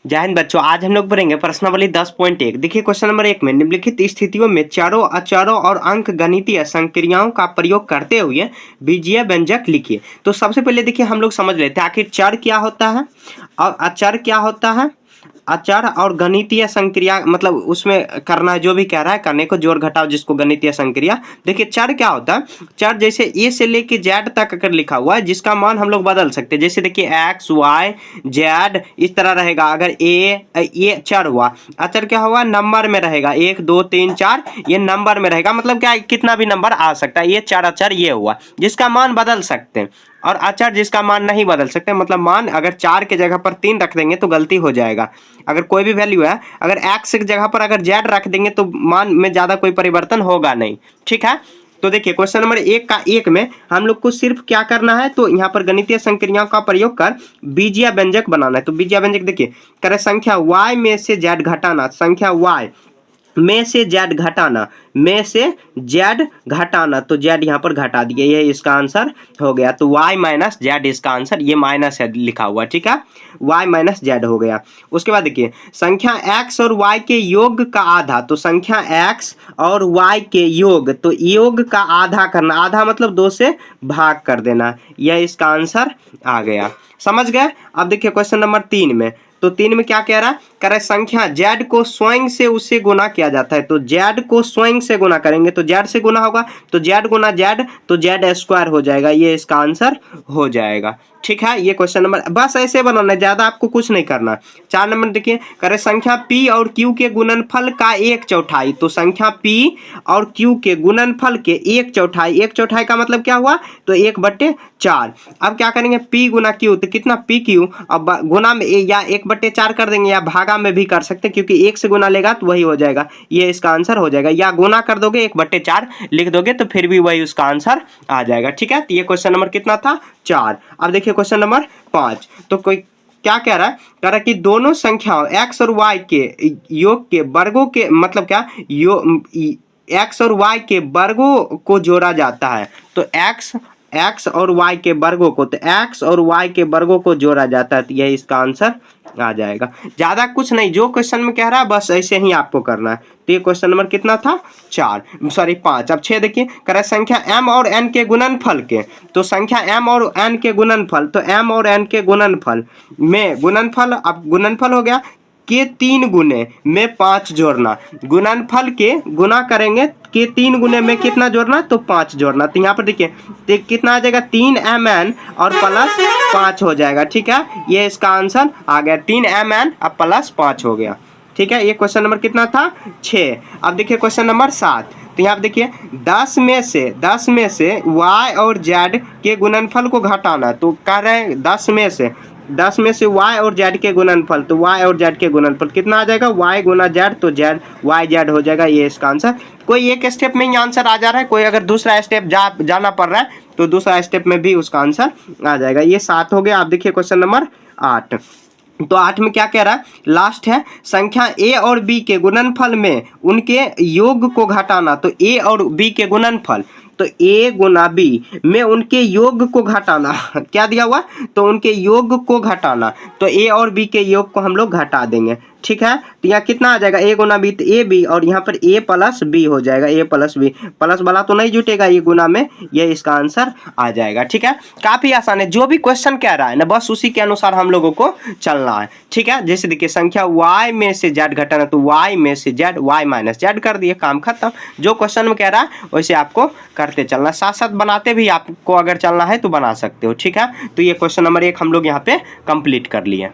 जय हिंद बच्चों, आज हम लोग पढ़ेंगे प्रश्नावली 10.1। देखिए क्वेश्चन नंबर 1 में निम्नलिखित स्थितियों में चरों, अचरों और अंक गणितीय संक्रियाओं का प्रयोग करते हुए बीजीय व्यंजक लिखिए। तो सबसे पहले देखिए हम लोग समझ लेते हैं आखिर चर क्या होता है और अचर क्या होता है। अचर और गणितीय संक्रिया मतलब उसमें करना है, जो भी कह रहा है करने को, जोड़ घटाव जिसको गणितीय संक्रिया। देखिए चर क्या होता है। चर जैसे ए से लेके जेड तक अगर लिखा हुआ है जिसका मान हम लोग बदल सकते हैं, जैसे देखिए एक्स वाई जेड इस तरह रहेगा। अगर ये चर हुआ, अचर क्या हुआ, नंबर में रहेगा, 1 2 3 4 ये नंबर में रहेगा, मतलब क्या कितना भी नंबर आ सकता है। ये चार अचर ये हुआ जिसका मान बदल सकते हैं, और अचर जिसका मान नहीं बदल सकते, मतलब मान अगर 4 के जगह पर 3 रख देंगे तो गलती हो जाएगा। अगर कोई भी वैल्यू है, अगर एक्स की जगह पर अगर जेड रख देंगे तो मान में ज़्यादा कोई परिवर्तन होगा नहीं। ठीक है, तो देखिए क्वेश्चन नंबर 1 में हम लोग को सिर्फ क्या करना है, तो यहाँ पर गणितीय संक्रियाओं का प्रयोग कर बीजीय व्यंजक बनाना है। तो बीजीय व्यंजक देखिए, करे संख्या y में से z घटाना, संख्या y में से जेड घटाना, में से जेड घटाना, तो जेड यहाँ पर घटा दिए, ये इसका आंसर हो गया। तो y माइनस जेड इसका आंसर, ये माइनस है लिखा हुआ, ठीक है, y माइनस जेड हो गया। उसके बाद देखिए संख्या x और y के योग का आधा, तो संख्या x और y के योग, तो योग का आधा करना, आधा मतलब 2 से भाग कर देना, यह इसका आंसर आ गया। समझ गए। अब देखिए क्वेश्चन नंबर 3 में, तो 3 में क्या कह रहा है, कह रहा है संख्या z को स्वयं से उससे गुना किया जाता है। तो z को स्वयं से गुना करेंगे तो z से गुना होगा, तो z गुना z तो z स्क्वायर हो जाएगा, ये इसका आंसर हो जाएगा। ठीक है, ये क्वेश्चन नंबर, बस ऐसे बनाना है, ज्यादा आपको कुछ नहीं करना। 4 नंबर देखिए, कह रहे संख्या p और q के गुणनफल का 1/4, तो संख्या p और q के गुणनफल के 1/4, 1/4 का मतलब क्या हुआ, तो 1/4। अब क्या करेंगे, p गुना q, तो कितना p q, अब गुना में या 1/4 कर देंगे, या भागा में भी कर सकते हैं, क्योंकि 1 से गुना लेगा तो वही हो जाएगा, ये इसका आंसर हो जाएगा। या गुना कर दोगे 1/4 लिख दोगे तो फिर भी वही उसका आंसर आ जाएगा। ठीक है, तो ये क्वेश्चन नंबर कितना था, 4। अब देखिए क्वेश्चन नंबर 5, तो कोई क्या कह रहा है, कह रहा है कि दोनों संख्याओं x और y के योग के वर्गों के, मतलब क्या x और y के वर्गों को जोड़ा जाता है। तो x और y के वर्गों को, तो x और y के वर्गों को जोड़ा जाता है, तो यही इसका आंसर आ जाएगा। ज्यादा कुछ नहीं, जो क्वेश्चन में कह रहा है बस ऐसे ही आपको करना है। तो ये क्वेश्चन नंबर कितना था, 5। अब 6 देखिए, कह रहा है संख्या m और n के गुणनफल के, तो संख्या m और n के गुणनफल, तो m और n के गुणनफल में गुणनफल, अब गुणनफल हो गया के 3 गुने में 5 जोड़ना, गुणनफल के गुना करेंगे के 3 गुने में कितना जोड़ना, तो 5 जोड़ना। तो यहाँ पर देखिए कितना आ जाएगा, 3mn और प्लस 5 हो जाएगा। ठीक है, ये इसका आंसर आ गया, 3mn और प्लस 5 हो गया। ठीक है, ये क्वेश्चन नंबर कितना था, 6। अब देखिए क्वेश्चन नंबर 7, तो यहाँ पे देखिए 10 में से y और z के गुणनफल को घटाना, तो कह रहे हैं 10 में से y और z के गुणनफल, तो y और z के गुणनफल कितना आ जाएगा, y गुना z, तो z y z हो जाएगा, ये इसका आंसर। कोई एक स्टेप में ही आंसर आ जा रहा है, कोई अगर दूसरा स्टेप जाना पड़ रहा है तो दूसरा स्टेप में भी उसका आंसर आ जाएगा। ये 7 हो गया। आप देखिए क्वेश्चन नंबर 8, तो 8 में क्या कह रहा है, लास्ट है संख्या a और b के गुणनफल में उनके योग को घटाना, तो a और b के गुणनफल, तो a गुना b में उनके योग को घटाना, क्या दिया हुआ, तो उनके योग को घटाना, तो a और b के योग को हम लोग घटा देंगे। ठीक है, तो यहाँ कितना आ जाएगा, a गुना b, तो a b, और यहाँ पर a प्लस b हो जाएगा, a प्लस b, प्लस वाला तो नहीं जुटेगा, ये गुना में, ये इसका आंसर आ जाएगा। ठीक है, काफी आसान है, जो भी क्वेश्चन कह रहा है ना बस उसी के अनुसार हम लोगों को चलना है। ठीक है, जैसे देखिए संख्या y में से z घटाना, तो y में से z, y माइनस z कर दिए, काम खत्म। जो क्वेश्चन में कह रहा है वैसे आपको करते चलना, साथ साथ बनाते भी आपको अगर चलना है तो बना सकते हो। ठीक है, तो ये क्वेश्चन नंबर 1 हम लोग यहाँ पे कंप्लीट कर लिए।